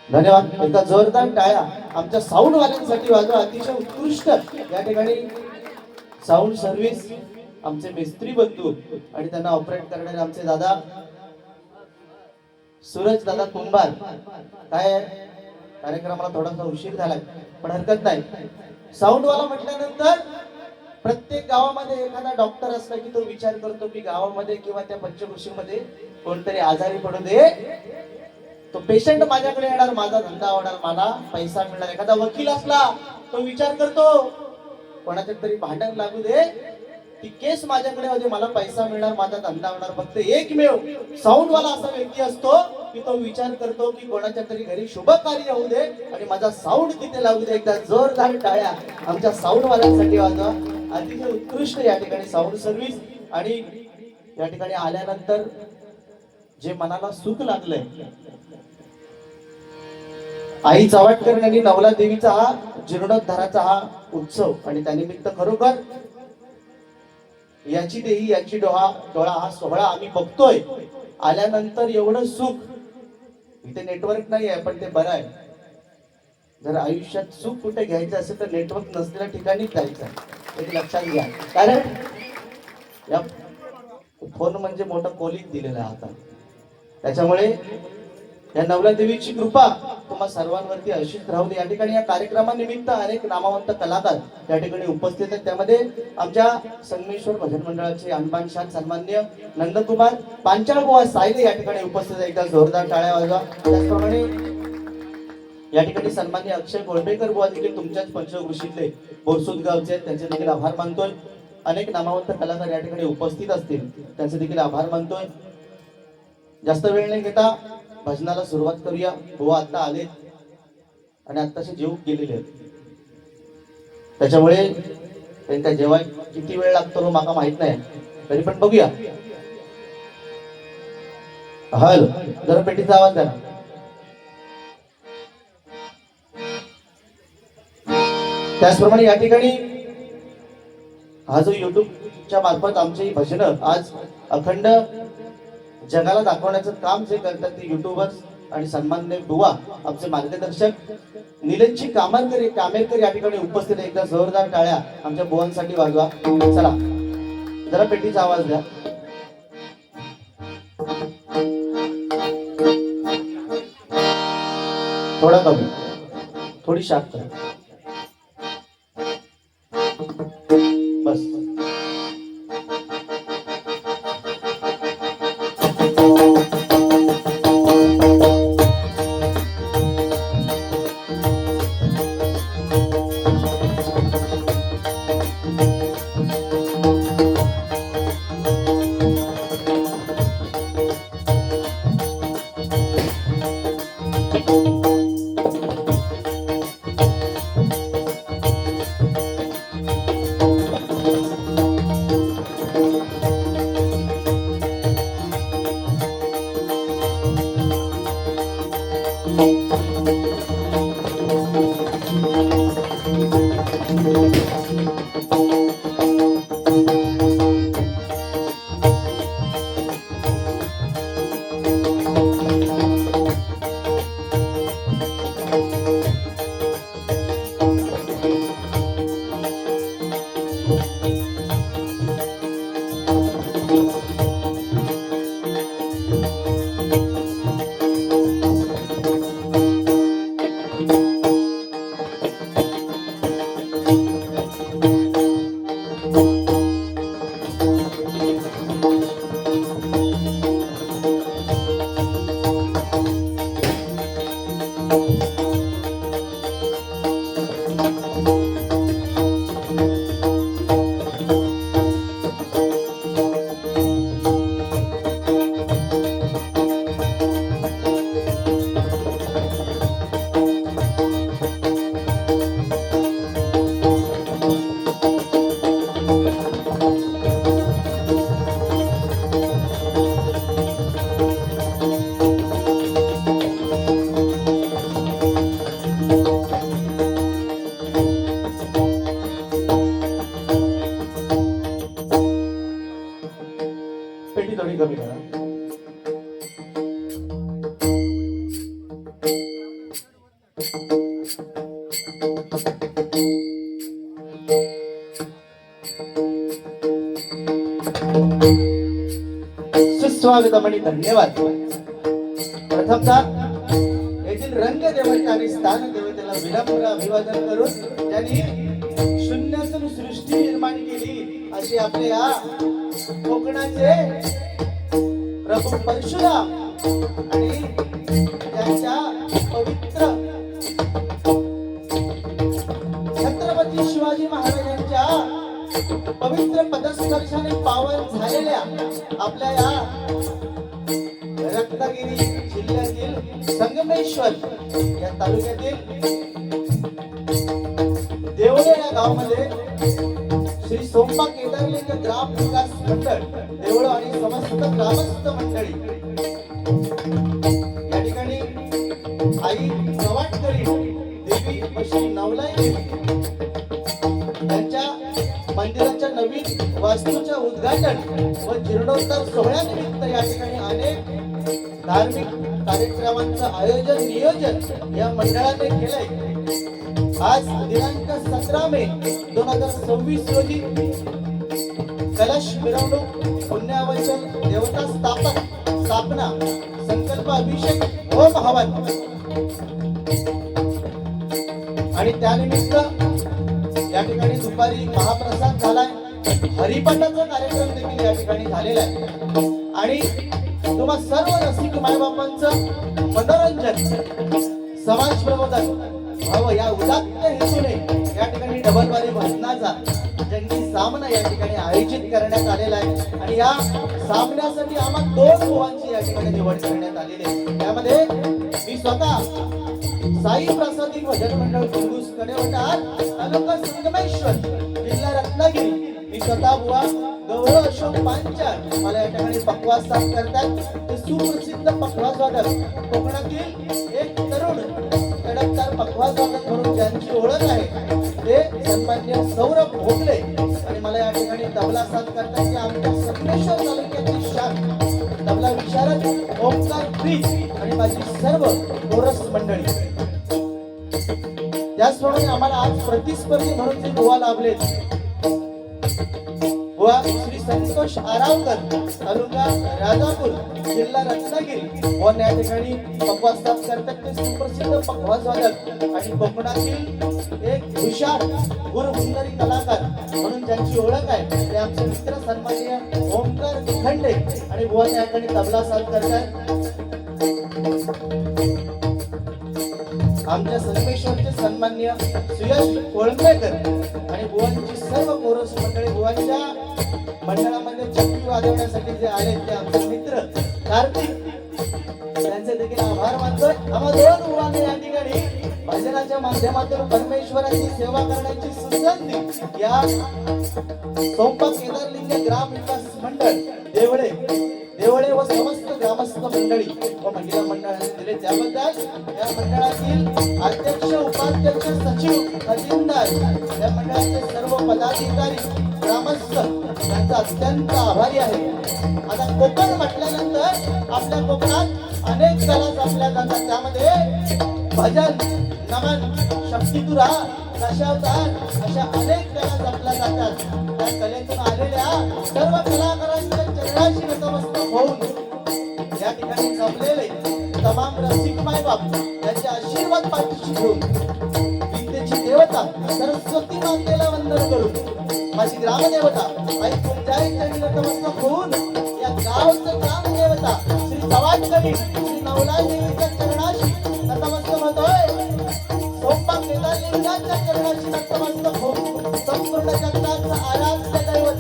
धन्यवाद. एकदा जोरदार टाळ्या आमच्या साऊंड वाल्यांसाठी वाजवा. अतिशय उत्कृष्ट या ठिकाणी साऊंड सर्व्हिस आमचे मिस्त्री बंधू आणि त्यांना ऑपरेट करणारे आमचे दादा सूरज दादा कुंभार. काय कार्यक्रमाला थोडासा उशीर झालाय पण हरकत नाही. साऊंड वाला म्हटल्यानंतर प्रत्येक गावामध्ये एखादा डॉक्टर असला की तो विचार करतो की गावामध्ये किंवा त्या पंचकृषीमध्ये कोणतरी आजारी पडू दे, तो पेशंट माझ्याकडे येणार, माझा धंदा होणार, मला पैसा मिळणार. एखादा वकील असला तो विचार करतो कोणाच्या तरी भांडण लागू दे, ती केस माझ्याकडे होते, मला पैसा मिळणार, माझा धंदा होणार. फक्त एकमेव साऊंड वाला असा व्यक्ती असतो की तो विचार करतो की कोणाच्या तरी घरी शुभ कार्य होऊ दे आणि माझा साऊंड तिथे लागू दे. एकदा जोरदार टाळ्या आमच्या साऊंड वाल्यांसाठी वाजवा. अतिशय उत्कृष्ट या ठिकाणी साऊंड सर्व्हिस. आणि या ठिकाणी आल्यानंतर जे मनाला सुख लागलंय, आई चव्हाटकर यांनी नवला देवीचा हा जीर्णोद्धाराचा हा उत्सव आणि त्यानिमित्त खरोखर याची देही याची डोळा हा सोहळा आम्ही बघतोय. आल्यानंतर एवढं सुख, इथे नेटवर्क नाही आहे पण ते बरं आहे. जर आयुष्यात सुख कुठे घ्यायचं असेल तर नेटवर्क नसलेल्या ठिकाणी जायचं, हे लक्षात घ्या. कारण या फोन म्हणजे मोठं कोलीत दिलेलं आहे आता. त्याच्यामुळे या नवला देवीची कृपा तुम्हा सर्वांवरती अशीच राहू दे. या ठिकाणी या कार्यक्रमानिमित्त अनेक नामवंत कलाकार या ठिकाणी उपस्थित आहेत. त्यामध्ये आमच्या संगमेश्वर भजन मंडळाचे अनबानशान सन्मान्य नंदकुमार पांचाळबुवा सायले या ठिकाणी उपस्थित आहेत. एकदा जोरदार टाळ्या वाजवा. त्याचप्रमाणे या ठिकाणी सन्मान्य अक्षय गोळबेकर बुवा देखील तुमच्याच पंचकृषीतले बोरसूद गावचे आहेत, त्यांचे देखील आभार मानतोय. अनेक नामवंत कलाकार या ठिकाणी उपस्थित असतील, त्यांचे देखील आभार मानतोय. जास्त वेळ नाही घेता भजनाला सुरुवात करूया. बुवा आता आलेत आणि आत्ताचे जेवून गेलेले आहेत, त्याच्यामुळे त्यांच्या जेव्हा किती वेळ लागतो मला माहित नाही, तरी पण बघूया. हल जरा पेटीचा आवाज द्या. त्याचप्रमाणे या ठिकाणी हा जो युट्यूबच्या मार्फत आमची भजनं आज अखंड जगाला दाखवण्याचं काम जे करतात ते युट्यूबर्स आणि सन्माननीय बुवा आमचे मार्गदर्शक निलेशजी कामेरकर या ठिकाणी उपस्थित. एकदा जोरदार टाळ्या आमच्या बुवांसाठी वाजवा. चला जरा पेटीचा आवाज द्या. थोडा कमी, थोडी शांत बस. पेटी थोडी कमी करा. सुस्वागतम आणि धन्यवाद. प्रथमतः येथील रंगदेवता आणि स्थान देवतेला विनम्र अभिवादन करून त्यांनी शून्यातून सृष्टी निर्माण केली अशी आपल्या कोकणाचे प्रभू परशुराम आणि त्यांच्या पवित्र छत्रपती शिवाजी महाराजांच्या पवित्र पदस्पर्शाने पावन झालेल्या आपल्या या रत्नागिरी जिल्ह्यातील संगमेश्वर या तालुक्यातील देवळे या गावामध्ये श्री सोमपा केदारलिंग ग्राम विकास मंडळ देवळ आणि समस्त ग्रामस्थ मंडळी या ठिकाणी आई प्रवाटकरी देवी व श्री नवलाई देवी यांच्या मंदिराच्या नवीन वास्तूच्या उद्घाटन व जीर्णोद्धार सोहळ्यानिमित्त या ठिकाणी अनेक धार्मिक कार्यक्रमांचं आयोजन नियोजन या मंडळाने केलंय. आज दिनांक 17 मे 2026 रोजी कलश मिरवणूक पुण्यावचन देवता स्थापना संकल्प अभिषेक होम हवन आणि त्यानिमित्त या ठिकाणी दुपारी महाप्रसाद झालाय. हरिपाठाचा कार्यक्रम देखील या ठिकाणी झालेला आहे आणि तुम्हा सर्व रसिक मायबापांचं मनोरंजन समाज प्रबोधन व्हावं या उदात्त हेतूने या ठिकाणी डबलवारी भजनाचा जंगी सामना या ठिकाणी आयोजित करण्यात आलेला आहे आणि या सामन्यासाठी आम्हा 2 मुलांची या ठिकाणी निवड करण्यात आलेली आहे. त्यामध्ये मी स्वतः साई प्रसादी भजन मंडळ गुंगूस कडेवटार तालुका संगमेश्वर जिल्हा रत्नागिरी मी स्वतः बुवा गौरव अशोक पांचाळ मला या ठिकाणी पखवाज साफ करतात. ते सुप्रसिद्ध पखवाज वादक कोकणातील एक तरुण कडकदार पखवाज वादक म्हणून ज्यांची ओळख आहे ते सन्माननीय सौरभ भोगले आणि मला या ठिकाणी तबला साथ करतात की आमच्या संगमेश्वर तालुक्यातील शाख तबला विशारद ओमकार प्रीत आणि माझी सर्व कोरस मंडळी. त्याचप्रमाणे आम्हाला आज प्रतिस्पर्धी म्हणून जे बुवा लाभलेत बुवा श्री संतोष आरावकर तालुका राजापूर जिल्हा रत्नागिरी व या ठिकाणी पखवाज साफ करतात. ते सुप्रसिद्ध पखवाज वादक आणि कोकणातील एक हुशार गुरुहुंगारी कलाकार म्हणून ज्यांची ओळख आहे ते आमचे मित्र सन्माननीय ओमकार निखंडे आणि बुवा या ठिकाणी तबला साथ करतात. आमच्या संगमेश्वरचे सन्माननीय सुयश कोळंबेकर आणि बुवांची सर्व कोरस मंडळी बुवांच्या मंडळामध्ये चक्की वाजवण्यासाठी जे आले ते आमचे मित्र कार्तिक त्यांचे देखील आभार मानतोय. आम्हा 2 बुवांनी या ठिकाणी भजनाच्या माध्यमातून परमेश्वराची सेवा करण्याची सुसंधी या सोमपा केदारलिंग ग्राम विकास मंडळ देवळे व समस्त ग्रामस्थ मंडळी व महिला मंडळाने दिले. त्याबद्दल या मंडळातील अध्यक्ष उपाध्यक्ष सचिव खजिनदार या मंडळाचे सर्व पदाधिकारी ग्रामस्थ यांचा अत्यंत आभारी आहे. आता कोकण म्हटल्यानंतर आपल्या कोकणात अनेक कला जपल्या जातात. त्यामध्ये भजन नमन शक्तितुरा दशावतार अशा अनेक कला जपल्या जातात. त्या कलेतून आलेल्या सर्व कलाकारांच्या चरणाशी नतमस्तक होऊन या ठिकाणी जमलेले तमाम रसिक मायबाप यांचे आशीर्वाद पाठीशी घेऊन विद्येची देवता सरस्वती मातेला वंदन करून माझी ग्रामदेवता आई तुमच्या नतमस्तक होऊन या गावचं ग्रामदेवता श्री सवाटकरी श्री नवलाई देवीच्या चरणाशी नतमस्तक होतोय. त्यांच्या चरणाची नतमस्तक होऊन संपूर्ण जगताचा आराध्य दैवत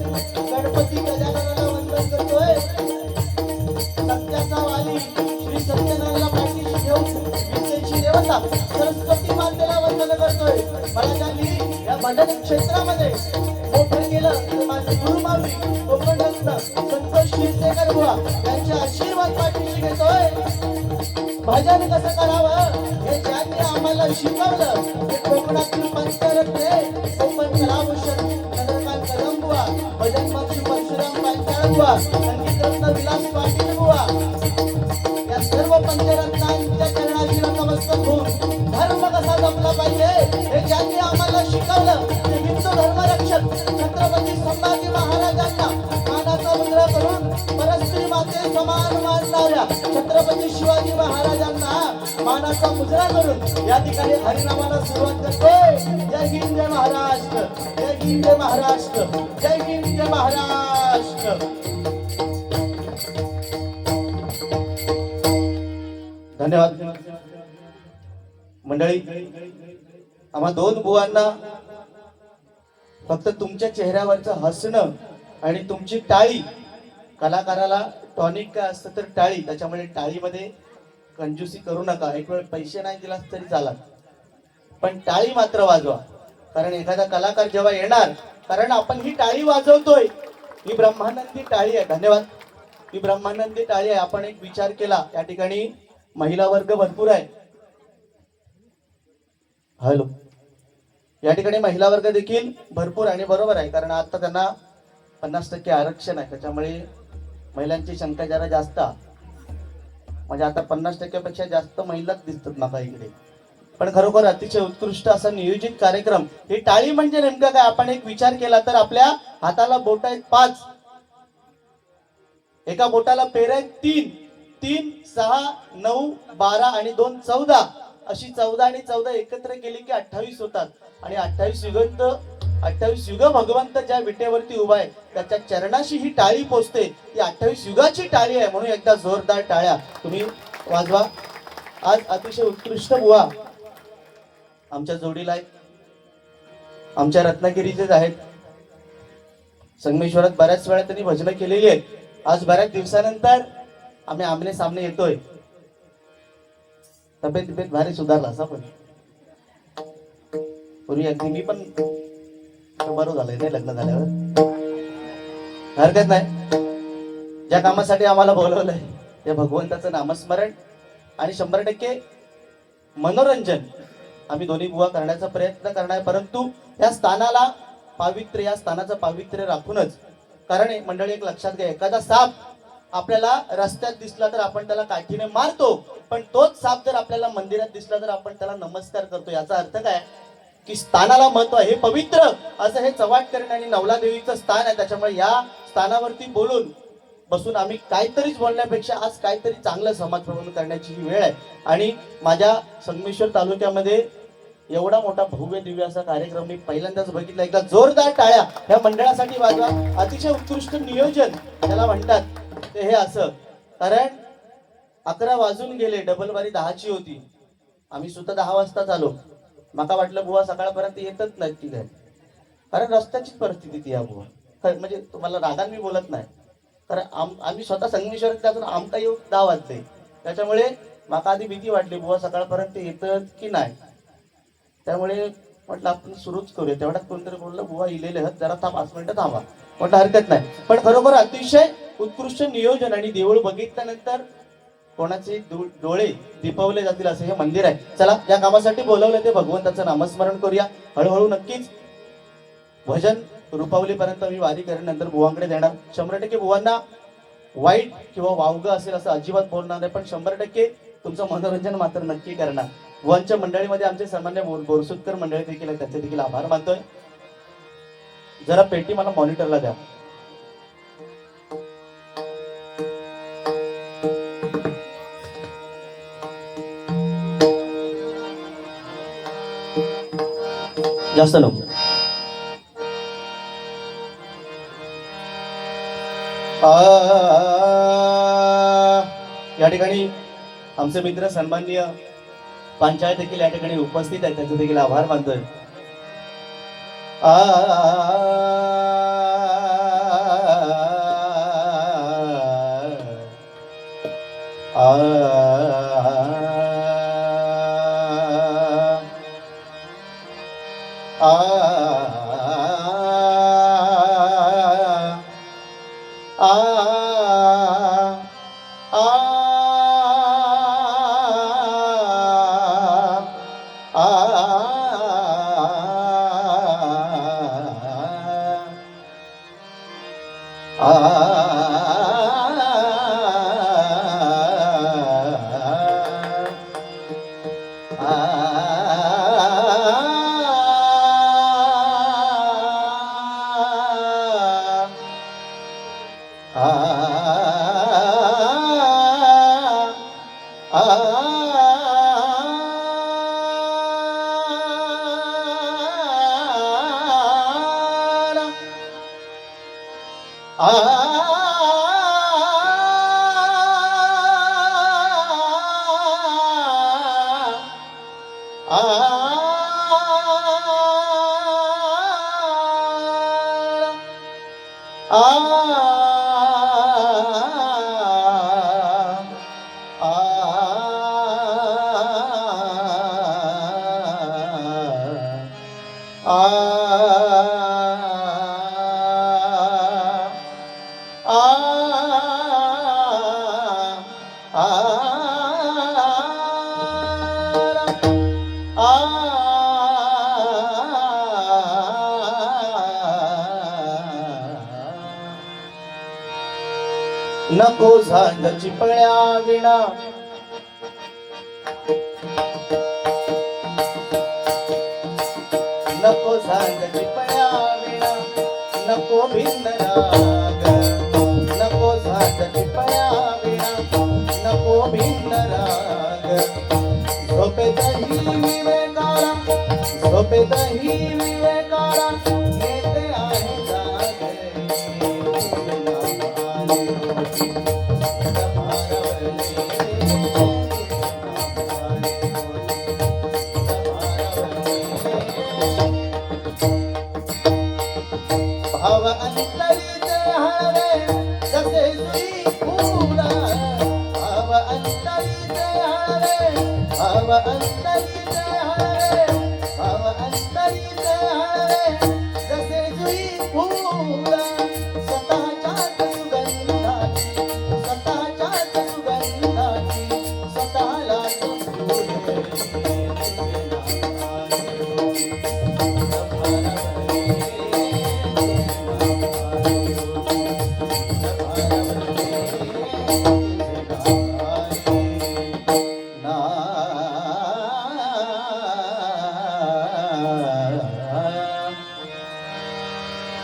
गणपती गजाननाला वंदन करतोय. सत्याचा वाली श्री सत्यनारायणला पाठीशी घेऊन विद्येची देवता सरस्वती मातेला वंदन करतोय. मला त्यांनी या भजन क्षेत्रामध्ये मोठं केलं ते माझे गुरुमावली कोकणरत्न संतोष शिरसेकर बुवा यांचे आशीर्वाद पाठीशी घेतोय. भजन कसं करावं हे ज्यांनी आम्हाला शिकवलं ते कोकणातील पंचरत्ने कोकण कलाभूषण चंद्रकांत कदम बुवा, भजन पक्षी परशुराम पांचाळ बुवा, संगीतरत्न विलास पाटील बुवा या सर्व पंचरत्नांच्या चरणाशी नतमस्तक होऊन धर्म कसा जपला पाहिजे हे ज्यांनी आम्हाला शिकवलं ते हिंदू धर्मरक्षक छत्रपती संभाजी महाराजांना मानाचा मुजरा करून परस्त्री माते समान मानणाऱ्या छत्रपती शिवाजी महाराजांना मानाचा मुजरा करून या ठिकाणी हरिनामाला सुरुवात करतोय. जय हिंद जय महाराष्ट्र, जय हिंद जय महाराष्ट्र, जय हिंद जय महाराष्ट्र. धन्यवाद मंडळी. आम्हा दोन बुवांना फक्त तुमच्या चेहऱ्यावरचं हसणं आणि तुमची टाळी, कलाकाराला टॉनिक काय असतं तर टाळी, त्याच्यामुळे टाळीमध्ये कंजूसी करू नका. एक वेळ पैसे नाही दिलास तरी चालत, पण टाळी मात्र वाजवा. कारण एखादा कलाकार जेव्हा येणार, कारण आपण ही टाळी वाजवतोय ही ब्रह्मानंदी टाळी आहे. धन्यवाद. ही ब्रह्मानंदी टाळी आहे. आपण एक विचार केला, या ठिकाणी महिला वर्ग भरपूर आहे. हॅलो, या ठिकाणी महिला वर्ग देखील भरपूर आणि बरोबर आहे, कारण आता त्यांना 50% आरक्षण आहे, त्याच्यामुळे महिलांची संख्या जरा जास्त, म्हणजे आता 50% पेक्षा जास्त महिलाच दिसतात माका इकडे. पण खरोखर अतिशय उत्कृष्ट असा नियोजित कार्यक्रम. ही टाळी म्हणजे नेमकं काय, आपण एक विचार केला तर आपल्या हाताला बोट आहेत 5, एका बोटाला पेर आहेत 3, 3, 6, 9, 12 आणि 2, 14. अशी 14 आणि 14 एकत्र केली की 28 होतात. आणि 28 युग भगवंत ज्या विटेवरती उभा आहे त्याच्या चरणाशी ही टाळी पोचते. ती 28 युगाची टाळी आहे, म्हणून एकदा जोरदार टाळ्या तुम्ही वाजवा. आज अतिशय उत्कृष्ट बुवा आमच्या जोडीला आहेत, आमच्या रत्नागिरीचेच आहेत. संगमेश्वरात बऱ्याच वेळा त्यांनी भजनं केलेली आहेत. आज बऱ्याच दिवसानंतर आम्ही आमने सामने येतोय. तब्येत भारी सुधारला असा, पण पूर्वी अगदी मी पण बरं झालंय नाही लग्न झाल्यावर, हरकत नाही. ज्या कामासाठी आम्हाला बोलवलंय ते भगवंताचं नामस्मरण आणि 100% मनोरंजन आम्ही दोन्ही बुवा करण्याचा प्रयत्न करणार, परंतु या स्थानाला पावित्र्य, या स्थानाचं पावित्र्य राखूनच. कारण मंडळी एक लक्षात घ्या, एखादा साप आपल्याला रस्त्यात दिसला तर आपण त्याला काठीने मारतो, पण तोच साप जर आपल्याला मंदिरात दिसला तर आपण त्याला नमस्कार करतो. याचा अर्थ काय की स्थानाला महत्व आहे. हे पवित्र असं हे चव्हाटकरण आणि नवला देवीचं स्थान आहे, त्याच्यामुळे या स्थानावरती बोलून बसून आम्ही काहीतरीच बोलण्यापेक्षा आज काहीतरी चांगलं समाज प्रबोधन करण्याची ही वेळ आहे. आणि माझ्या संगमेश्वर तालुक्यामध्ये एवढा मोठा भव्य दिव्य असा कार्यक्रम मी पहिल्यांदाच बघितला. एकदा जोरदार टाळ्या ह्या मंडळासाठी वाजवा. अतिशय उत्कृष्ट नियोजन त्याला म्हणतात ते हे असं, कारण 11 वाजून गेले, डबल बारी 10ची होती. आम्ही सुद्धा 10 वाजताच आलो. माका वाटलं बुवा सकाळपर्यंत येतच नाही ती काय, कारण रस्त्याचीच परिस्थिती ती या बुवा. म्हणजे तुम्हाला रागान मी बोलत नाही, कारण आम्ही स्वतः संगमेश्वरात त्यातून आमका येऊ 10 वाजले, त्याच्यामुळे माका आधी भीती वाटली बुवा सकाळपर्यंत येतात की नाही. त्यामुळे म्हटलं आपण सुरूच करूया. तेवढ्यात कोणतरी बोललं बुवा इलेले आहेत, जरा 5 मिनिटं थांबा. म्हटलं हरकत नाही. पण खरोखर अतिशय उत्कृष्ट नियोजन आणि देऊळ बघितल्यानंतर कोणाचे डोळे दिपवले जातील असं हे मंदिर आहे. चला, ज्या कामासाठी बोलवलं ते भगवंताचं नामस्मरण करूया. हळूहळू नक्कीच भजन रूपावलीपर्यंत मी वारी करेन, नंतर बुवांकडे देणार. 100% बुवांना वाईट किंवा वावगं असेल असं अजिबात बोलणार नाही, पण 100% तुमचं मनोरंजन मात्र नक्की करणार. बुवांच्या मंडळीमध्ये आमचे सामान्य बोरसुटकर मंडळी देखील आहेत, त्यांचे देखील आभार मानतोय. जरा पेटी मला मॉनिटरला द्या. जास्त नको. या ठिकाणी आमचे मित्र सन्माननीय पंचायत देखील या ठिकाणी उपस्थित आहेत, त्यांचे देखील आभार मानतोय. नको झांज चिपळ्या विणा नको झांज चिपळ्या विणा नको भिन्न राग नको झांज चिपळ्या विणा नको भिन्न राग झोपेतही विवेकाला झोपेतही विवेकाला येते आहे जागे भाव अंतरीचे हळवे जसे सुई फुला भाव अंतरीचे हळवे भाव अंतरीचे हळवे भाव अंतरीचे हळवे जसे सुई फुला स्वतःच्याच सुगंधाची स्वतःच्याच सुगंधाची स्वतःलाच फुले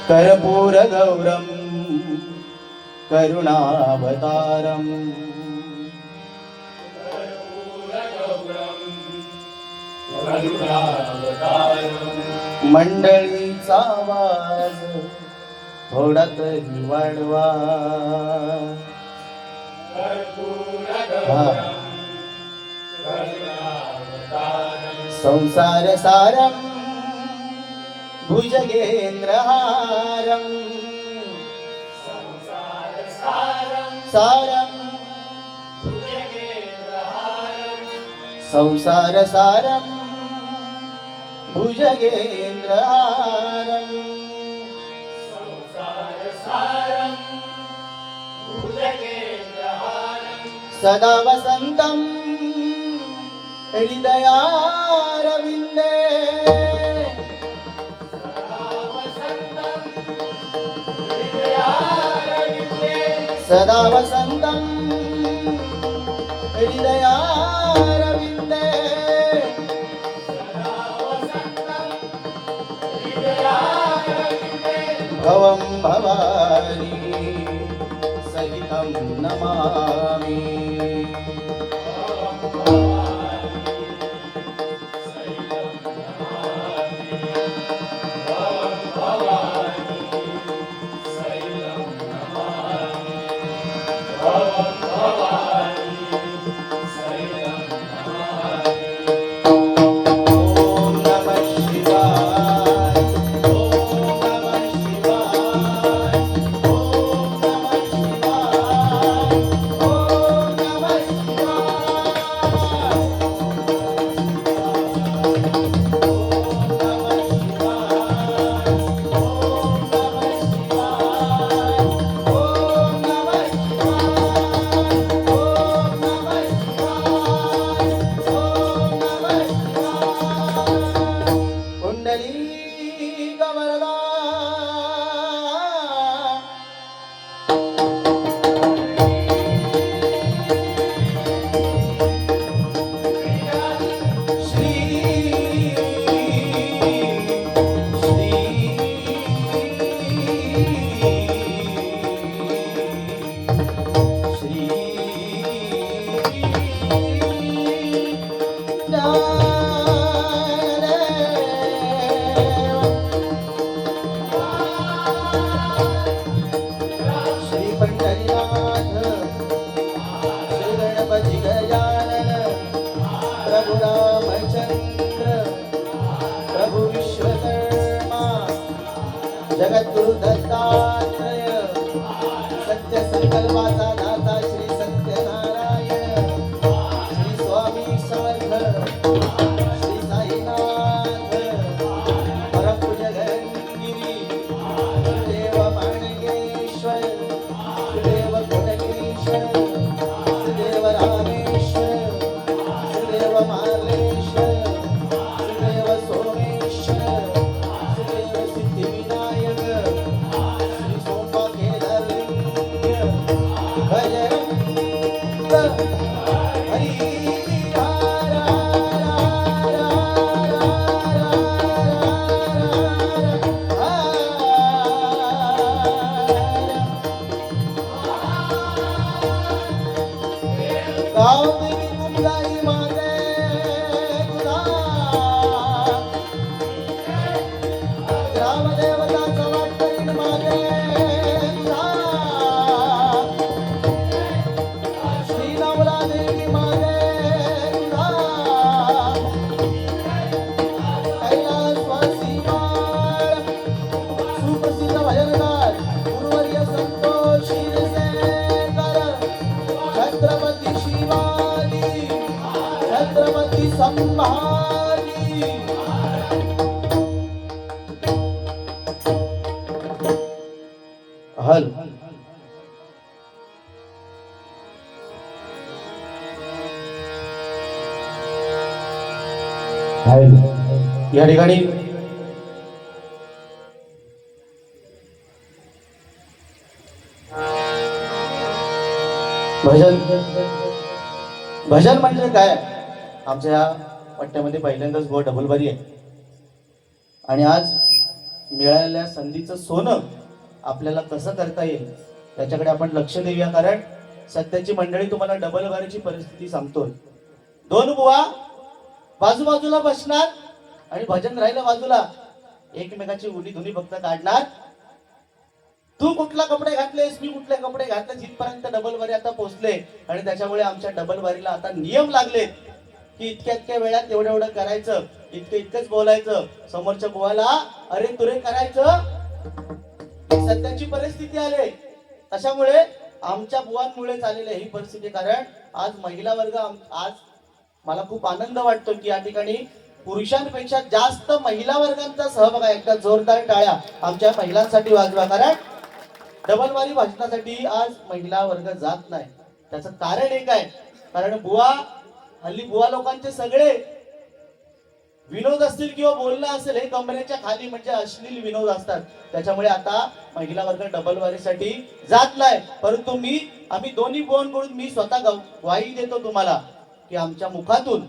कर्पूर गौरम करुणावतारम मंडळीचा आवाज थोडा तरी वाढवा संसार सारम भुजगेंद्रहारं सारं संसार सारं भुजगेंद्रहारं सदा वसन्तं हृदयारविन्दे सदा वसन्तं हृदयारविन्दे भवं भवानी सहितं नमामि ओम नमः शिवाय ओम जगद्गुरु दत्तात्रय सत्य संकल्पाचा दाता श्री सत्यनारायण श्री स्वामी समर्थ श्री साईनाथ परमपूज्य धरणगिरी देव माणकेश्वर देव कोटकेश्वर देव रामेश्वर देव मार्लेश्वर देव सोमेश्वर देव सिद्धिविनायक छत्रपती संभाजी हल या ठिकाणी भजन भजन म्हणजे काय? आमच्या या पट्ट्यामध्ये पहिल्यांदाच गो डबलबारी आहे आणि आज मिळालेल्या संधीचं सोनं आपल्याला कसं करता येईल त्याच्याकडे आपण लक्ष देऊया. कारण सध्याची मंडळी तुम्हाला डबलबारीची परिस्थिती सांगतोय. दोन बुवा बाजूबाजूला बसणार आणि भजन राहिलं बाजूला, एकमेकाची उनी धुनी फक्त काढणार. तू कुठला कपडे घातलेस, मी कुठले कपडे घातले, जिथपर्यंत डबलबारी आता पोहोचले. आणि त्याच्यामुळे आमच्या डबलबारीला आता नियम लागले की इतक्या वेळात एवढं करायचं, इतकंच बोलायचं. समोरच्या बुवाला अरे तुरे करायचं. सध्याची परिस्थिती आले, त्याच्यामुळे आमच्या बुवांमुळे झालेली ही परिस्थिती. कारण आज महिला वर्ग, आज मला खूप आनंद वाटतो की या ठिकाणी पुरुषांपेक्षा जास्त महिला वर्गांचा सहभाग आहे. एकदा जोरदार टाळ्या आमच्या महिलांसाठी वाजवा. कारण डबलबारी भाषणासाठी आज महिला वर्ग जात नाही. त्याचं कारण एक आहे, कारण हल्ली बुवा लोकांचे सगळे विनोद असतील किंवा बोलणं असेल हे कमरेच्या खाली म्हणजे अश्लील विनोद असतात. त्याच्यामुळे आता महिला वर्ग डबलबारीसाठी जात नाही. परंतु आम्ही दोन्ही बुवांकडून मी स्वतः ग्वाही देतो तुम्हाला की आमच्या मुखातून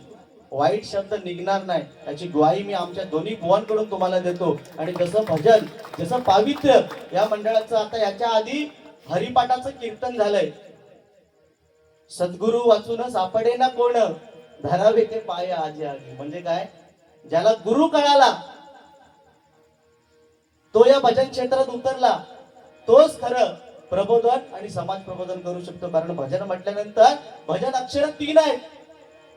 वाईट शब्द निघणार नाही, याची ग्वाही मी आमच्या दोन्ही बुवांकडून तुम्हाला देतो. आणि जसं भजन, जसं पावित्र्य या मंडळाचं, आता याच्या आधी हरिपाठाचं कीर्तन झालंय. सद्गुरु वाचून सापडे ना कोण, धरावे ते पाय आजी आजी. म्हणजे काय? ज्याला गुरु कळाला तो या भजन क्षेत्रात उतरला, तोच खरं प्रबोधन आणि समाज प्रबोधन करू शकतो. कारण भजन म्हटल्यानंतर भजन अक्षर 3 आहेत.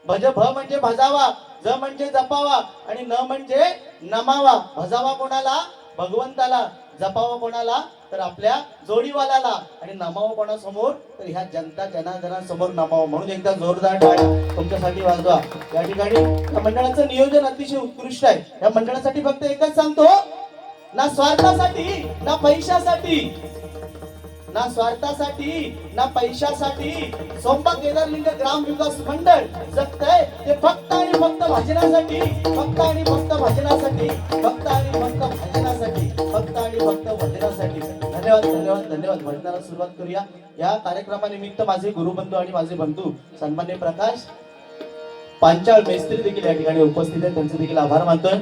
भ म्हणजे भजावा, ज म्हणजे जपावा आणि न म्हणजे नमावा. भजावा कोणाला? भगवंताला. जपावं कोणाला तर आपल्या जोडीवाल्याला आणि नमावं कोणासमोर तर ह्या जनता जनार्दनासमोर नमावं. म्हणून एकदा जोरदार टाळ्या तुमच्यासाठी वाजवा. या ठिकाणी या मंडळाचं नियोजन अतिशय उत्कृष्ट आहे. या मंडळासाठी फक्त एकच सांगतो, ना स्वार्थासाठी ना पैशासाठी, ना स्वार्थासाठी ना पैशासाठी सोंबा केदारलिंग ग्राम विकास मंडळ जगतंय ते फक्त आणि फक्त भजनासाठी, फक्त आणि फक्त भजनासाठी, फक्त आणि फक्त भजनासाठी, फक्त आणि फक्त भजनासाठी. धन्यवाद धन्यवाद धन्यवाद. भजनाला सुरुवात करूया. या कार्यक्रमानिमित्त माझे गुरुबंधू आणि माझे बंधू सन्मान्य प्रकाश पांचाळ मेस्त्री देखील या ठिकाणी उपस्थित आहेत. त्यांचे देखील आभार मानतोय.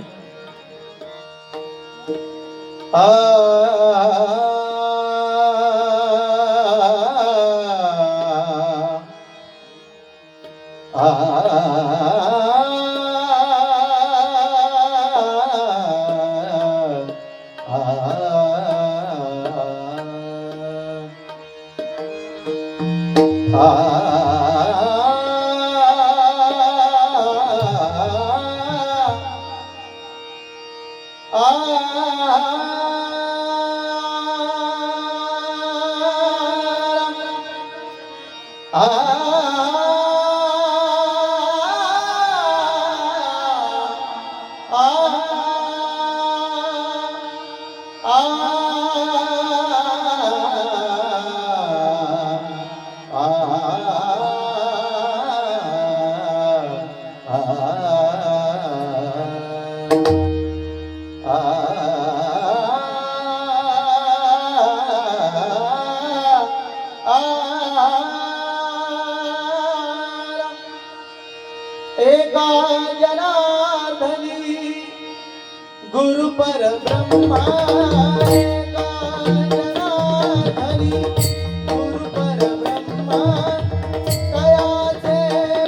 एका जनार्दनी गुरु परब्रह्मा, एका जनार्दनी गुरु परब्रह्मा, तयाचे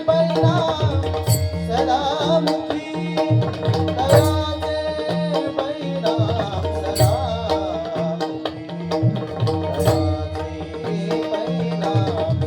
परिणाम सदामुखी, तयाचे परिणाम सदामुखी, तयाचे परिणाम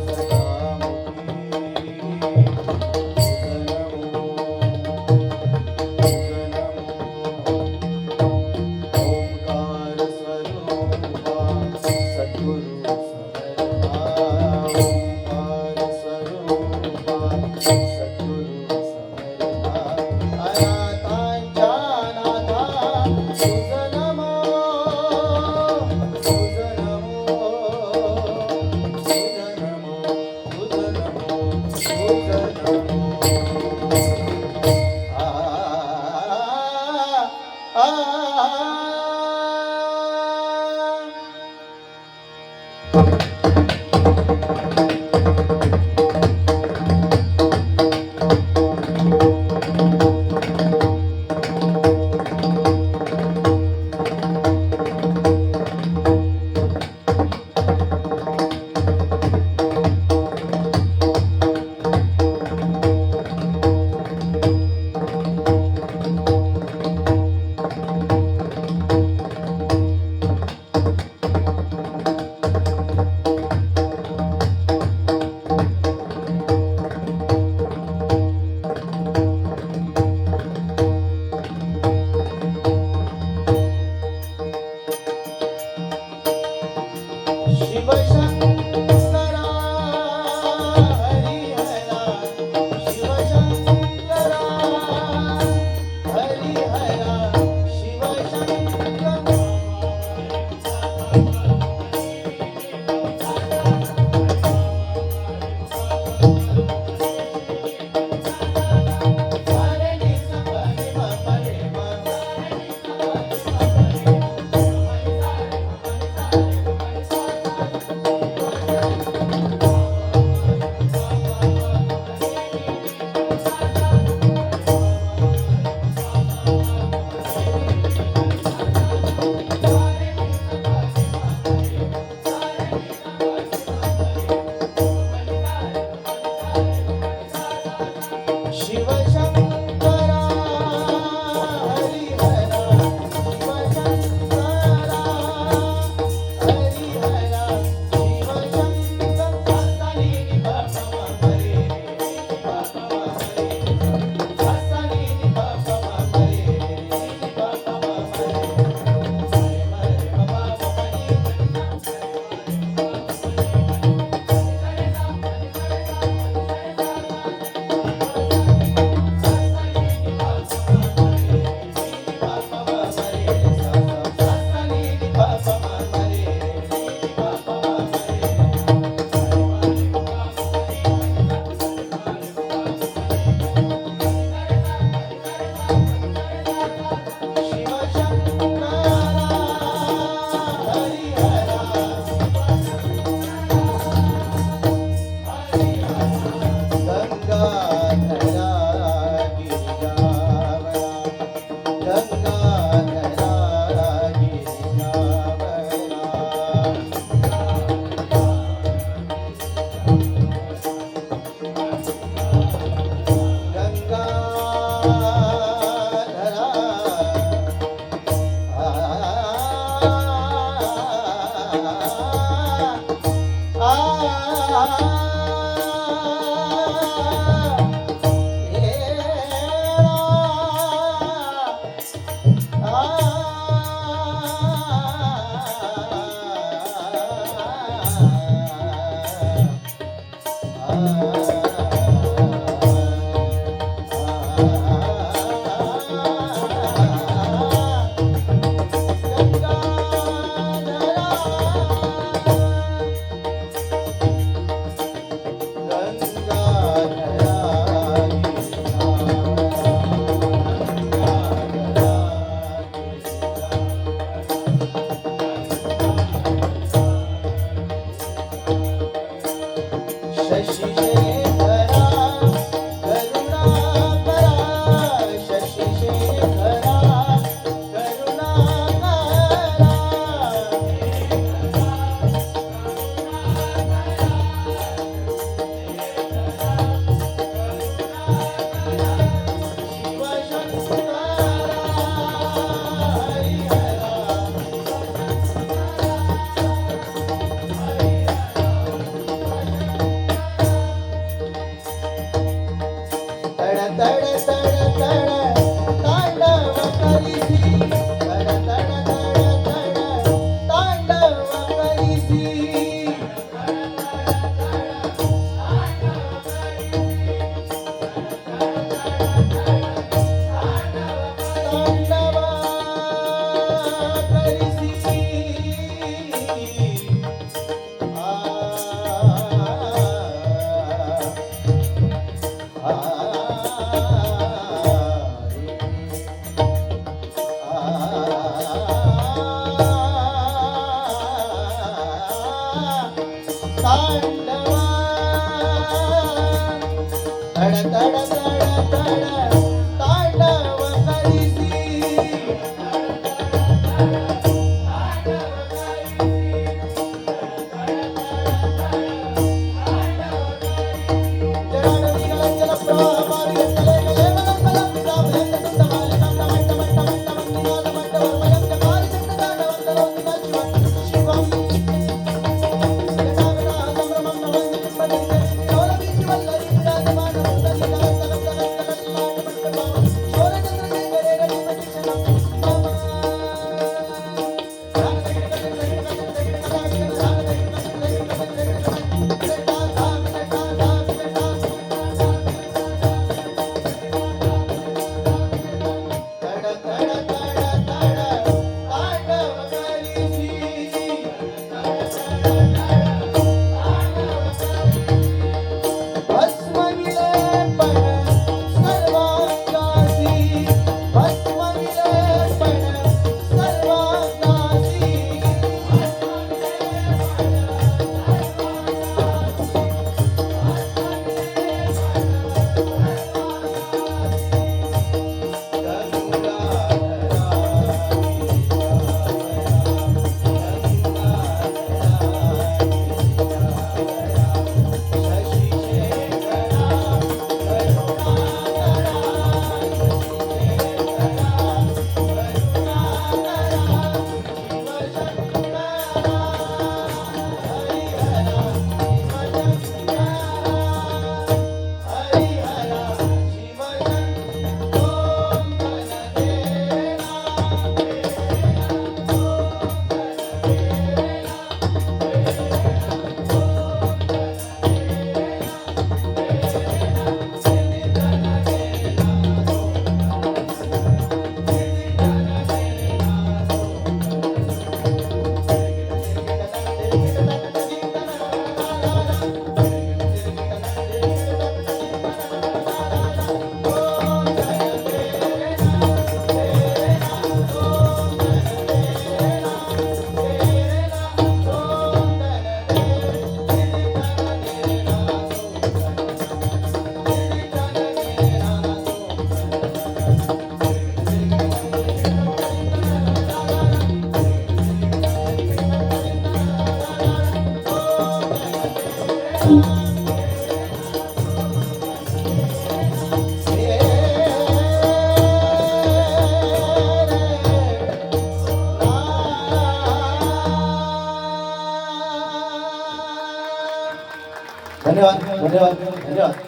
धन्यवाद धन्यवाद.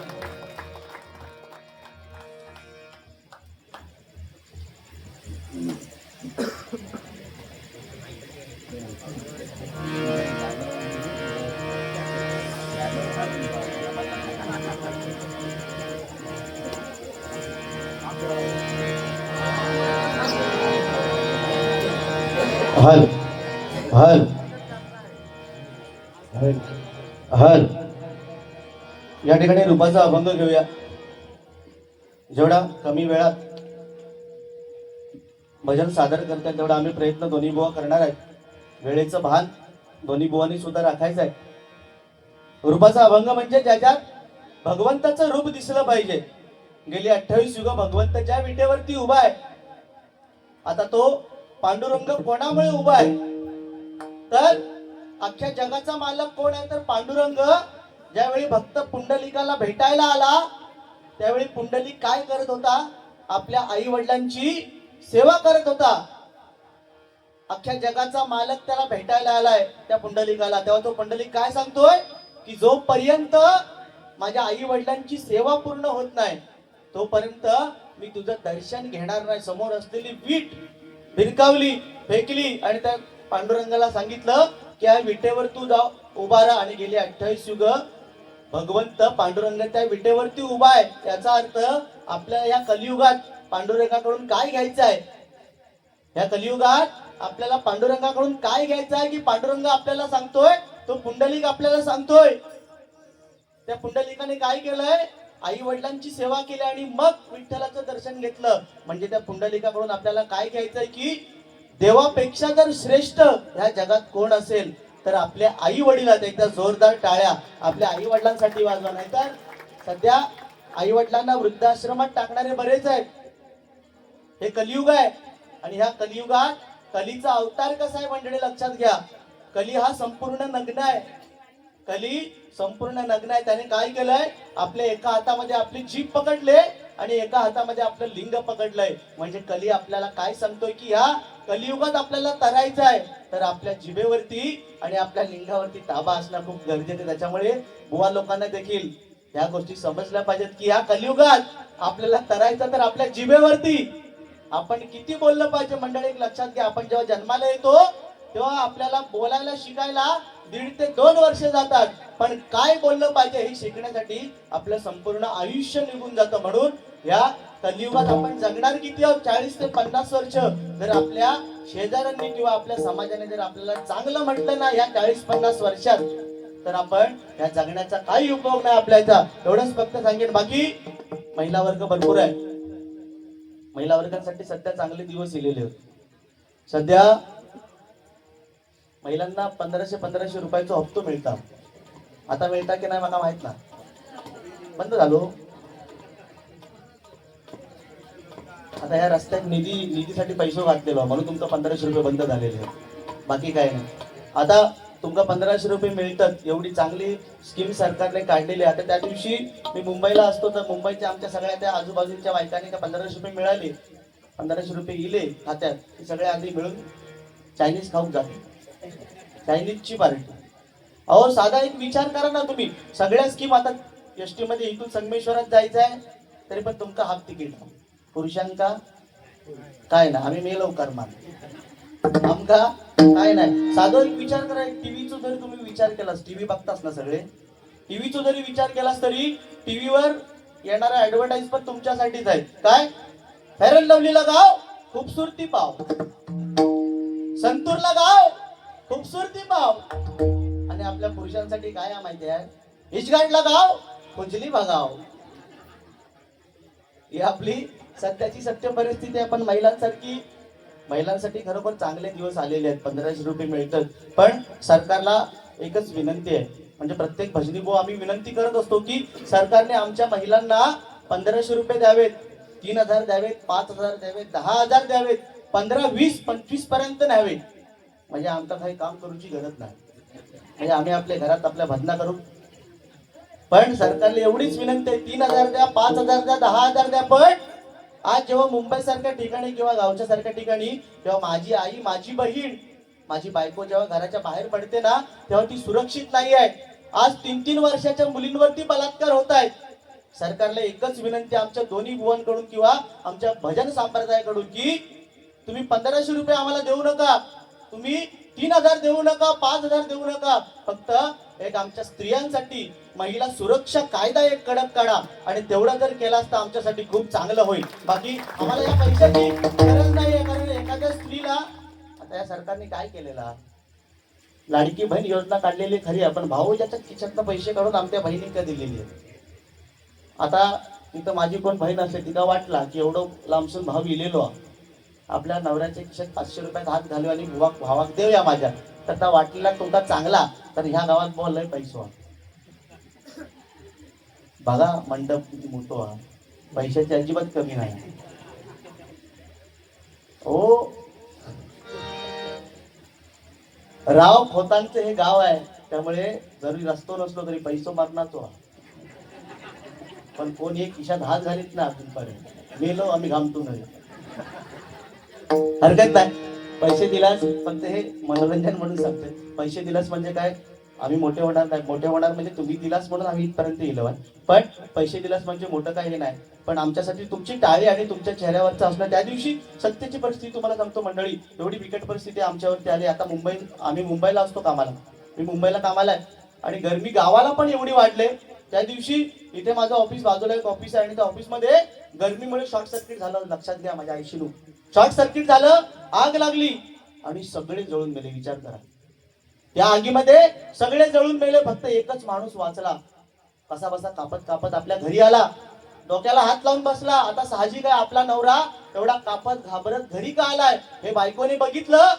हल हल हल या ठिकाणी रूपाचा अभंग घेऊया. जेवढा कमी वेळात भजन सादर करतात तेवढा आम्ही प्रयत्न दोन्ही बुवा करणार आहेत. वेळेचं भान दोन्ही बुवांनी सुद्धा राखायचं आहे. रूपाचा अभंग म्हणजे ज्याच्यात भगवंताचं रूप दिसलं पाहिजे. गेली 28 युग भगवंत ज्या विटेवरती उभा आहे, आता तो पांडुरंग कोणामुळे उभा आहे तर अख्ख्या जगाचा मालक कोण आहे तर पांडुरंग. ज्यावेळी भक्त पुंडलिकाला भेटायला आला त्यावेळी पुंडलिक काय करत होता? आपल्या आई वडिलांची सेवा करत होता. अख्ख्या जगाचा मालक त्याला भेटायला आलाय त्या पुंडलिकाला, तेव्हा तो पुंडलिक काय सांगतोय की जोपर्यंत माझ्या आई वडिलांची सेवा पूर्ण होत नाही तोपर्यंत मी तुझं दर्शन घेणार नाही. समोर असलेली वीट भिरकावली, फेकली आणि त्या पांडुरंगाला सांगितलं की या विटेवर तू जा उभा राहा. आणि गेली 28 युग भगवंत पांडुरंग त्या विटेवरती उभा आहे. याचा अर्थ आपल्या या कलियुगात पांडुरंगाकडून काय घ्यायचं आहे? या कलियुगात आपल्याला पांडुरंगाकडून काय घ्यायचं आहे की पांडुरंग आपल्याला सांगतोय, तो पुंडलिक आपल्याला सांगतोय. त्या पुंडलिकाने काय केलंय? आई वडिलांची सेवा केली आणि मग विठ्ठलाचं दर्शन घेतलं. म्हणजे त्या पुंडलिकाकडून आपल्याला काय घ्यायचंय की देवापेक्षा जर श्रेष्ठ ह्या जगात कोण असेल तर आपल्या आई वडिलात. एकदा जोरदार टाळ्या आपल्या आई वडिलांसाठी वाजवा. नाही तर सध्या आई वडिलांना वृद्धाश्रमात टाकणारे बरेच आहेत. हे कलियुग आहे आणि ह्या कलियुगात कलीचा अवतार कसा आहे मंडळी लक्षात घ्या. कली हा संपूर्ण नग्न आहे. कली संपूर्ण नग्न आहे. त्याने काय केलंय? आपल्या एका हातामध्ये आपली जीभ पकडले आणि एका हातामध्ये आपलं लिंग पकडलंय. म्हणजे कली आपल्याला काय सांगतोय की ह्या कलियुगात आपल्याला तरायचं आहे तर आपल्या जिभेवरती आणि आपल्या लिंगावरती ताबा असणं खूप गरजेचं आहे. त्याच्यामुळे बुवा लोकांना देखील ह्या गोष्टी समजल्या पाहिजेत की ह्या कलियुगात आपल्याला तरायचं तर आपल्या जिभेवरती. आपण किती बोललं पाहिजे मंडळी लक्षात घ्या. आपण जेव्हा जन्माला येतो तेव्हा आपल्याला बोलायला शिकायला 1.5 ते 2 वर्ष जातात. पण काय बोललं पाहिजे हे शिकण्यासाठी आपलं संपूर्ण आयुष्य निघून जातं. म्हणून या कलियुगात आपण जगणार किती आहोत? 40 ते 50 वर्ष. जर आपल्या शेजाऱ्यांनी किंवा आपल्या समाजाने जर आपल्याला चांगलं म्हटलं ना या 40-50 वर्षात तर आपण या जगण्याचा काही उपयोग नाही आपल्याचा. एवढंच फक्त सांगेन. बाकी महिला वर्ग भरपूर आहे. महिला वर्गासाठी सध्या चांगले दिवस येलेले होते. सध्या महिलांना 1500 रुपयाचा हप्तो मिळतात. आता मिळता की नाही मला माहित ना, बंद झालो. आता या रस्त्यात निधीसाठी पैसे घातलेलो म्हणून तुमचं 1500 रुपये बंद झालेले. बाकी काय नाही. आता तुमका 1500 रुपये मिळतात. एवढी चांगली स्कीम सरकारने काढलेली. आता त्या दिवशी मी मुंबईला असतो तर मुंबईच्या आमच्या सगळ्या त्या आजूबाजूच्या बायकांनी 1500 रुपये मिळाले. 1500 रुपये इले खात्यात. ते सगळे आधी मिळून चायनीज खाऊन जाते. चायनीजची पार्टी. अहो साधा एक विचार करा ना तुम्ही. सगळ्या स्कीम आता एसटी मध्ये इथून संगमेश्वरात जायचं आहे तरी पण तुमका हाफ तिकीट. पुरुषांका काय ना आम्ही मे लवकर मान आमका काय नाही. साधा एक विचार करा. टीव्हीचा जरी तुम्ही विचार केलास, टीव्ही बघतास ना सगळे, टीव्हीचा जरी विचार केलास तरी टीव्हीवर येणारा ऍडव्हर्टाईज पण तुमच्यासाठीच आहेत. काय? फेअर अँड लवलीला गाव खूबसूरती पाव, संतूरला गाव खूबसूरती पाव. आणि आपल्या पुरुषांसाठी काय माहिती आहे? इशगाडला गाव खुजली बघाव. ही आपली सध्याची सत्य परिस्थिती आहे. पण महिलांसाठी खरोखर चांगले दिवस आलेले आहेत. 1500 रुपये मिळतात. पण सरकारला एकच विनंती आहे, म्हणजे प्रत्येक भजनी भाऊ आम्ही विनंती करत असतो की सरकारने आमच्या महिलांना 1500 रुपये द्यावेत, 3000 द्यावेत, 5000 द्यावेत, 10000 द्यावेत, 15, 20, 25 पर्यंत न्यावे. म्हणजे आमचं काही काम करूची गरज नाही. म्हणजे आम्ही आपल्या घरात आपल्या भजना करू. पण सरकारला एवढीच विनंती आहे, 3000 द्या, 5000 द्या, 10000 द्या. पण आज जेव्हा मुंबई सारख्या ठिकाणी किंवा गावच्या सारख्या ठिकाणी जेव्हा माझी आई, माझी बहीण, माझी बायको जेव्हा घराच्या बाहेर पडते ना तेव्हा ती सुरक्षित नाही आहे. आज 3-3 वर्षाच्या मुलींवरती बलात्कार होत आहेत. सरकारला एकच विनंती आमच्या दोन्ही बुवांकडून किंवा आमच्या भजन संप्रदायाकडून की तुम्ही 1500 रुपये आम्हाला देऊ नका, तुम्ही 3000 देऊ नका, 5000 देऊ नका, फक्त एक आमच्या स्त्रियांसाठी महिला सुरक्षा कायदा एक कडक काढा आणि तेवढं जर केला असता आमच्यासाठी खूप चांगलं होईल. बाकी आम्हाला या पैशाची गरज नाहीये, कारण एखाद्या स्त्रीला आता या सरकारने काय केलेला, लाडकी बहीण योजना काढलेली खरी आहे, पण भाऊजाच्या खिशातनं पैसे काढून आमच्या बहिणींना दिलेली आहे. आता तिथं माझी कोण बहीण असेल, तिथं वाटला की एवढं लांबसून भाव इलेलो आपल्या नवऱ्याच्या खिशात 500 रुपयात हात घालू आणि भावाक देऊया माझ्या, तर वाटलेला तुमचा चांगला, तर ह्या गावात बोललाय पैसो बघा मंडप किती मोठो हा, पैशाची अजिबात कमी नाही. ओ राव खोतांचं हे गाव आहे, त्यामुळे जरी रस्तो नसलो तरी पैसो मारणारचो, पण कोण एक खिशात हात घालीत ना अजूनपर्यंत मेलो आम्ही घामतो नाही. हरकत नाही, पैसे दिलास, फक्त हे मनोरंजन म्हणून सांगते. पैसे दिलास म्हणजे काय, आम्ही मोठे होणार नाही, मोठे होणार म्हणजे तुम्ही दिलास म्हणून आम्ही इथपर्यंत येलो, पण पैसे दिलास म्हणजे मोठं काही नाही. पण आमच्यासाठी तुमची टाळी आणि तुमच्या चेहऱ्यावरचं असणं, त्या दिवशी सत्तेची परिस्थिती तुम्हाला सांगतो मंडळी, एवढी बिकट परिस्थिती आमच्यावरती आली. आता आम्ही मुंबईला असतो कामाला, मी मुंबईला कामाला आहे आणि गरमी गावाला पण एवढी वाढले. त्या दिवशी इथे माझं ऑफिस बाजूला एक ऑफिस आहे आणि त्या ऑफिसमध्ये गरमीमुळे शॉर्ट सर्किट झालं. लक्षात घ्या माझ्या आईशीनू, शॉर्ट सर्किट झालं, आग लागली आणि सगळे जळून मेले. विचार करा, त्या आगीमध्ये सगळे जळून मेले, फक्त एकच माणूस वाचला. कसा बसा कापत कापत आपल्या घरी आला, डोक्याला हात लावून बसला. आता साहजिक आहे, आपला नवरा एवढा कापत घाबरत घरी का आलाय हे बायकोने बघितलं.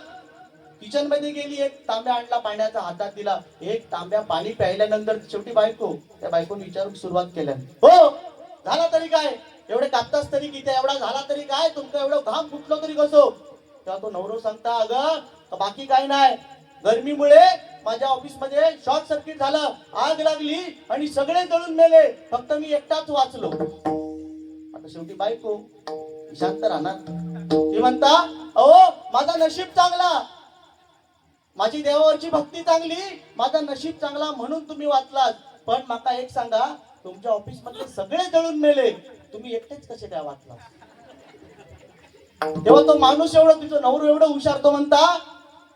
किचन मध्ये गेली, एक तांब्या आणला, पाण्याचा हातात दिला, एक तांब्या पाणी प्यायल्यानंतर शेवटी त्या बायकोने विचारून सुरुवात केल्या, हो झाला तरी काय, एवढे कापतास तरी किती, एवढा झाला तरी काय, तुमचं एवढं घाम फुटलो तरी कसो. तेव्हा तो नवरो सांगता, अगं बाकी काय नाही, गरमीमुळे माझ्या ऑफिस मध्ये शॉर्ट सर्किट झालं, आग लागली आणि सगळे जळून मेले, फक्त मी एकटाच वाचलो. आता शेवटी बायको शांत राहणार, ती म्हणता, अहो माझा नशीब चांगला, माझी देवावरची भक्ती चांगली, माझा नशीब चांगला म्हणून तुम्ही वाचलात. पण माका एक सांगा, तुमच्या ऑफिस मध्ये सगळे जळून मेले, तुम्ही एकटेच कसे काय वाचला. तेव्हा तो माणूस एवढं, तुझं नवरू एवढं हुशार, तो म्हणता,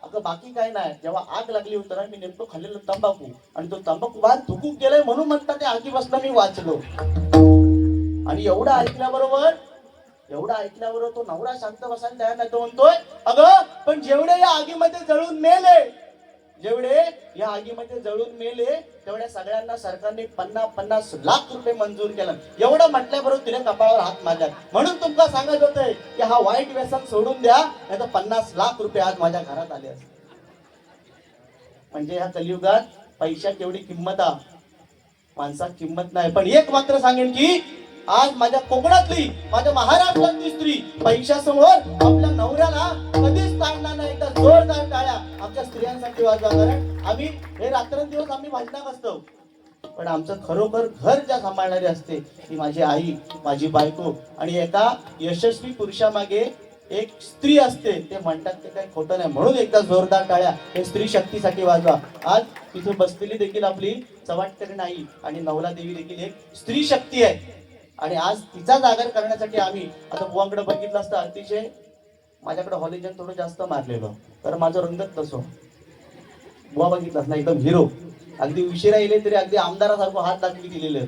अगं बाकी काय नाही, जेव्हा आग लागली होती ना, मी नेमकं खाल्लेलं तंबाखू आणि तो तंबाखू बाहेर थुकूक गेलाय म्हणून म्हणता त्या आगीपासून मी वाचलो. आणि एवढं ऐकल्यावर तो नवरा शांत बसायला तयार नाही. तो म्हणतोय, अगं पण जेवढे या आगीमध्ये जळून मेले, तेवढ्या सगळ्यांना सरकारने 50 लाख रुपये मंजूर केला. एवढं म्हटल्याबरोबर तिने कपाळावर हात मारला. म्हणून तुमका सांगत होते की हा वाईट व्यसन सोडून द्या, नाही तर 50 लाख रुपये आज माझ्या घरात आले असते. म्हणजे ह्या कलियुगात पैशाची एवढी किंमत आहे, माणसात किंमत नाही. पण एक मात्र सांगेन की आज माझ्या कोकणातली, माझ्या महाराष्ट्रातली स्त्री पैशासमोर आपल्या नवऱ्याला कधीच ताणणार नाही. एकदा जोरदार टाळ्या आमच्या स्त्रियांसाठी वाजवा, कारण आम्ही हे रात्रंदिवस आम्ही भांडणात असतो, पण आमचं खरोखर घर ज्या सांभाळणारी असते ती माझी आई, माझी बायको आणि एका यशस्वी पुरुषामागे एक स्त्री असते, ते म्हणतात ते काही खोटं नाही. म्हणून एकदा जोरदार टाळ्या हे स्त्री शक्तीसाठी वाजवा. आज तिथे बसलेली देखील आपली चव्हाटकरी आई आणि नवला देवी देखील एक स्त्री शक्ती आहे आणि आज तिचा जागर करण्यासाठी आम्ही आता बुवांकडे बघितलं असतं, अतिशय माझ्याकडे हॉलिजन थोडं जास्त मारलेलं, तर माझं रंगत तसं बुवा बघितलास ना, एकदम हिरो, अगदी उशिरा येले तरी अगदी आमदारासारखं हात दाखवी दिलेले.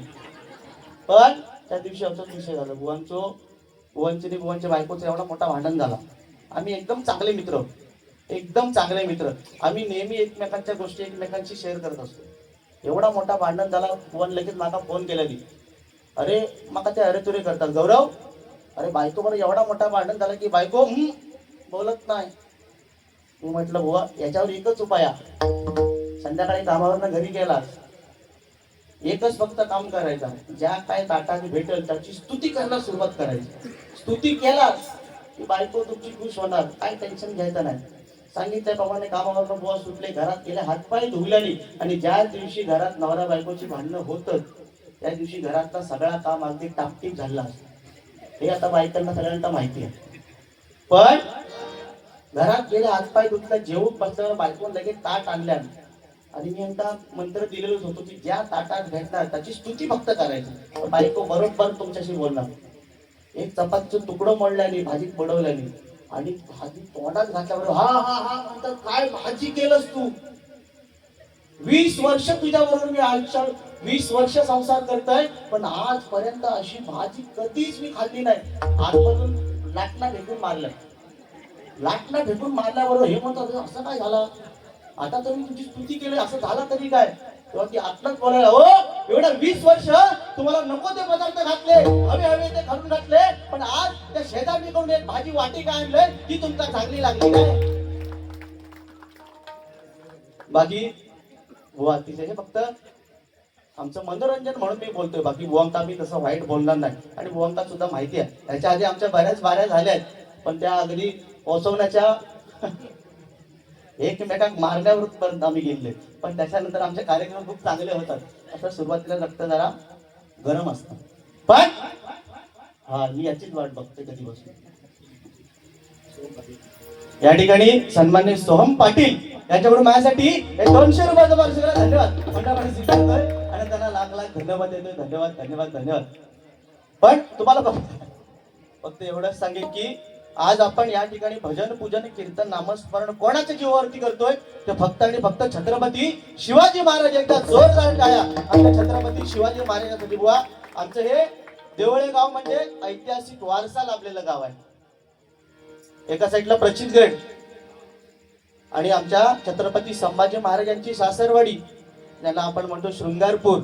पण त्या दिवशी आमचाच विषय झाला, बुवांच्या बायकोचं एवढा मोठा भांडण झाला. आम्ही एकदम चांगले मित्र, आम्ही नेहमी एकमेकांच्या गोष्टी एकमेकांशी शेअर करत असतो. एवढा मोठा भांडण झाला, बुवान लगेच माका फोन केला, अरे माका ते अरे तुरे करतात, गौरव अरे बायको बरं एवढा मोठा भांडण झाला की बायको बोलत नाही. मी म्हटलं बुवा याच्यावर एकच उपाय, संध्याकाळी कामावरनं घरी गेलास, एकच फक्त काम करायचा, ज्या काय ताटाने भेटेल त्याची स्तुती करायला सुरुवात करायची. स्तुती केलास की बायको तुमची खुश होणार, काय टेन्शन घ्यायचं नाही. सांगितल्याप्रमाणे कामावरनं बुवा सुटले, घरात गेले, हातपाय धुवल्याने, आणि ज्या दिवशी घरात नवरा बायकोची भांडणं होतं त्या दिवशी घरातला सगळा काम अगदी टापटीप झाला. हे आता बायकांना सगळ्यांना माहिती आहे. पण घरात गेले, हातपाय धुतला, जेवून बसल्यावर बायकोन लगेच ताट आणल्या, आणि मी एकदा मंत्र दिलेलंच होतो की ज्या ताटात भेटणार त्याची स्तुती फक्त करायची. बायको बरोबर तुमच्याशी बोलणार. एक चपातीचं तुकडं मोडल्याने भाजीत बुडवल्याने आणि भाजी तोंडात घातल्यावर हा हा हा म्हणतात, काय भाजी केलंस तू. 20 वर्ष तुझ्याबरोबर मी आयुष्यात 20 वर्ष संसार करतोय, पण आजपर्यंत अशी भाजी कधीच मी खाल्ली नाही. आतमधून लाटणा फेकून मारलं. लाटणा फेकून मारल्याबरोबर हे म्हणतात, असं काय झालं, आता तर मी तुझी स्तुती केली, असं झालं तरी काय. तेव्हा ती आत्ताच बोलायला, हो एवढ्या 20 वर्ष तुम्हाला नको ते पदार्थ घातले, हवे हवे ते घालून घातले, पण आज त्या शेजारणीकडून एक भाजी वाटी काय आणलंय ती तुमचा चांगली लागली काय. बाकी बुवा तिचे हे फक्त आमचं मनोरंजन म्हणून मी बोलतोय. बाकी बुवांका मी तसं वाईट बोलणार नाही. आणि बुवांका सुद्धा माहिती आहे त्याच्या आधी आमच्या बऱ्याच बाऱ्या झाल्या आहेत, पण त्या अगदी पोचवण्याच्या एकमेकांक मारण्यावर पर्यंत आम्ही गेले. पण त्याच्यानंतर आमचे कार्यक्रम खूप चांगले होतात. असं सुरुवातीला रक्त जरा गरम असतं, पण हा मी याचीच वाट बघते कधी बसून. या ठिकाणी सन्माननीय सोहम पाटील यांच्याकडून माझ्यासाठी 200 रुपयाचा पारितोषिक धन्यवाद मंडळाने स्वीकारतोय आणि त्यांना लाख लाख धन्यवाद देतोय. धन्यवाद धन्यवाद धन्यवाद. पण तुम्हाला फक्त एवढंच सांगेन की आज आपण या ठिकाणी भजन पूजन कीर्तन नामस्मरण कोणाच्या जीवावरती करतोय, ते फक्त आणि फक्त छत्रपती शिवाजी महाराज. एकदा जोरदार टाळ्या आमच्या छत्रपती शिवाजी महाराजांसाठी. बुवा आमचं हे देवळे गाव म्हणजे ऐतिहासिक वारसा लाभलेलं गाव आहे. एका साईडला प्रचितगड आणि आमच्या छत्रपती संभाजी महाराजांची सासरवाडी, ज्याला आपण म्हणतो शृंगारपूर.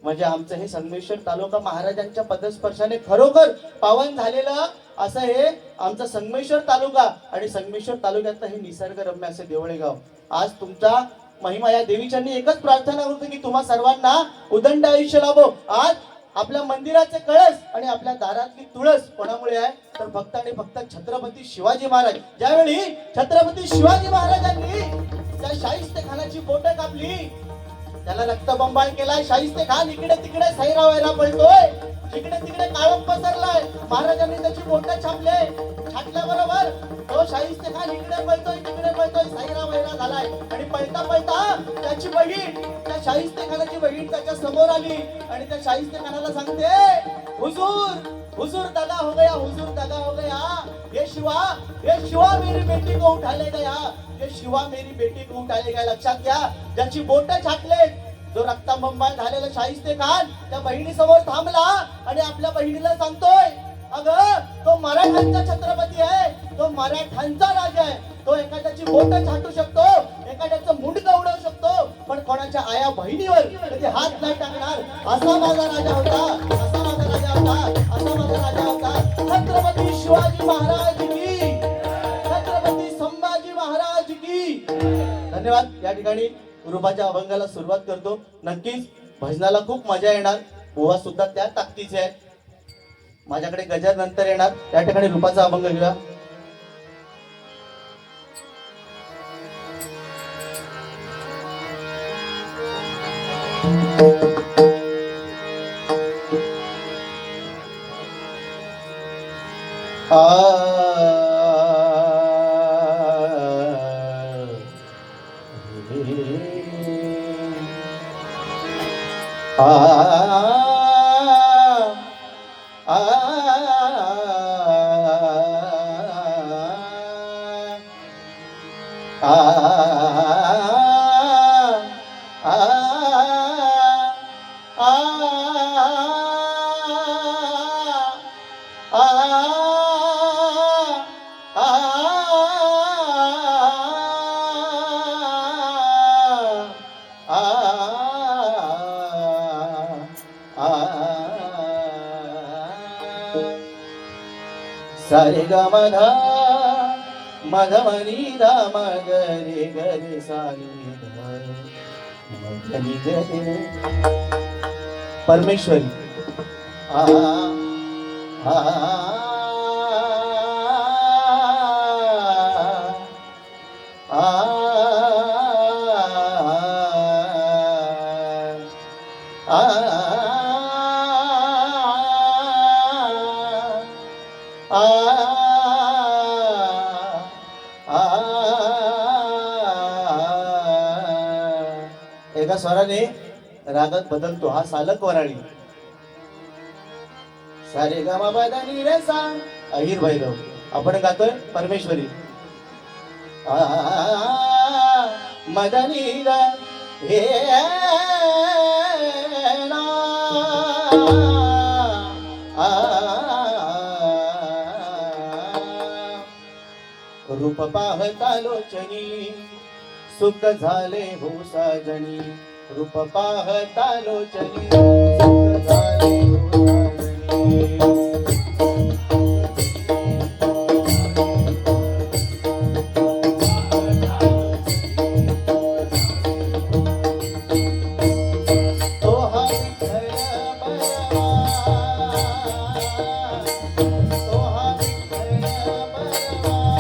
म्हणजे आमचं हे संगमेश्वर तालुका महाराजांच्या पदस्पर्शाने खरोखर पावन झालेलं असं हे आमचा संगमेश्वर तालुका. आणि संगमेश्वर तालुक्यातलं हे निसर्गरम्य असे देवळे गाव. आज तुमचा महिमा या देवीच्यांनी एकच प्रार्थना करतो की तुम्हा सर्वांना उदंड आयुष्य लाभो. आज आपल्या मंदिराचे कळस आणि आपल्या दारातली तुळस कोणामुळे आहे, तर फक्त आणि फक्त छत्रपती शिवाजी महाराज. ज्यावेळी छत्रपती शिवाजी महाराजांनी त्या शाहिस्ते खानाची बोटं कापली, त्याला रक्तबंबाळ केलाय. शाहिस्ते खान इकडे तिकडे सैरा वैरा पळतोय, इकडे तिकडे काळोख पसरलाय. महाराजांनी त्याची बोटं छापले. छाटल्याबरोबर तो शाहिस्ते खान इकडे पळतोय तिकडे पळतोय, सैरा वैरा झालाय. आणि पळता पळता त्याची बहीण, त्या शाहिस्ते खानाची बहीण त्याच्या समोर आली आणि त्या शाहिस्ते खानाला सांगते, हुजूर हुजूर दगा हो गया, हुजूर दगा हो गया. ये शिवा मेरी बेटी को उठा ले गया, ये शिवा मेरी बेटी को उठा ले गया. लक्षात घ्या, ज्याची बोटं छाटले, जो रक्तबंबाळ झालेला शाहिस्ते खान त्या बहिणी समोर थांबला आणि आपल्या बहिणीला सांगतोय, अगं तो मराठ्यांचा छत्रपती आहे, तो मराठ्यांचा राजा आहे. तो एखाद्याची बोटं छाटू शकतो, एखाद्याचं मुंडकं उडवू शकतो, पण कोणाच्या आया बहिणीवर कधी हात नाही टाकणार. असा माझा राजा होता, असा माझा राजा होता, असा माझा राजा होता. छत्रपती शिवाजी महाराज की, छत्रपती संभाजी महाराज की. धन्यवाद. या ठिकाणी रूपाच्या अभंगाला सुरुवात करतो. नक्कीच भजनाला खूप मजा येणार. बुवा सुद्धा त्या ताकदीचे आहेत. माझ्याकडे गजर नंतर येणार. त्या ठिकाणी रूपाचा अभंग घेऊया. सारे ग मधा मधमनी धा मगरे गरे सानी मधनी गरे परमेश्वरी. आ एका स्वराने रागात बदलतो, हा सालक वराळी. सारे गा मा पा धा नी रे सा, अहिर भैरव. आपण गातोय परमेश्वरी. आ मदनी ग हे ना. रूप पाहता लोचनी सुख झाले हो साजनी. रूप पाहता लोचनी सुख झाले हो साजनी. तो हा विठ्ठल बलवान, तो हा विठ्ठल बलवान.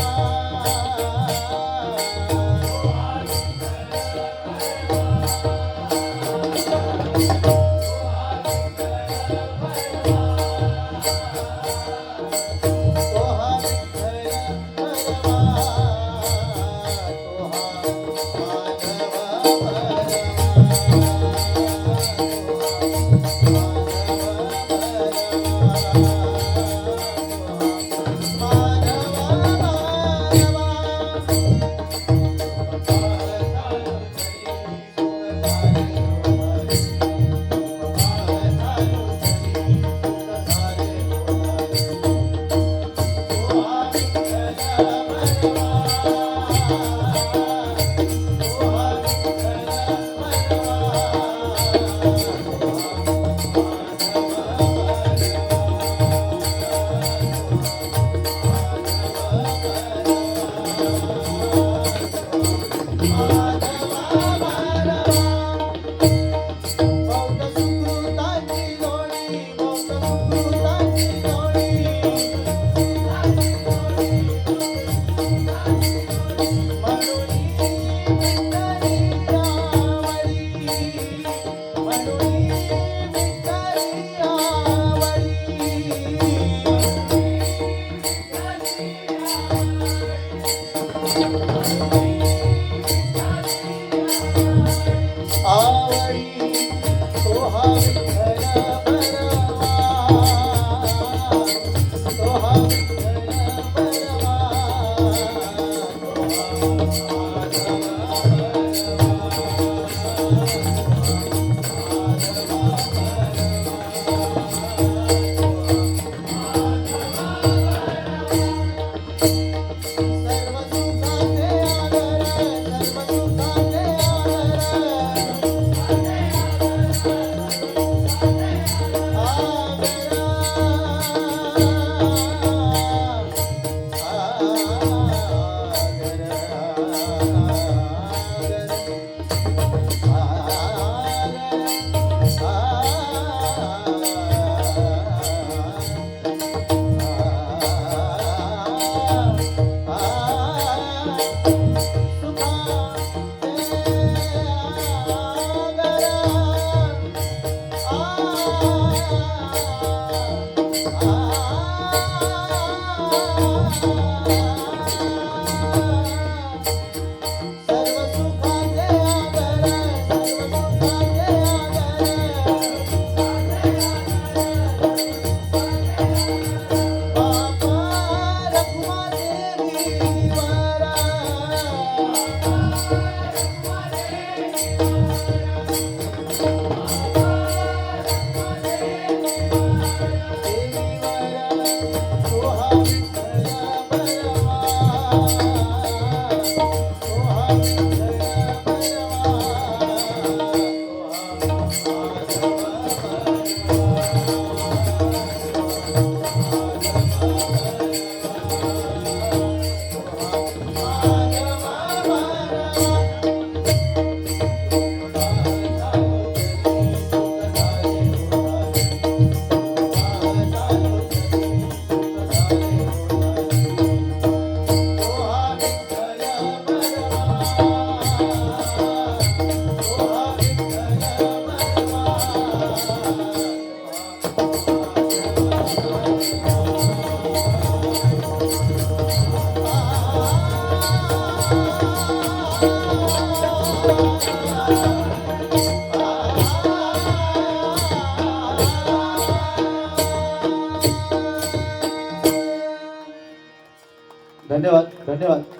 धन्यवाद धन्यवाद.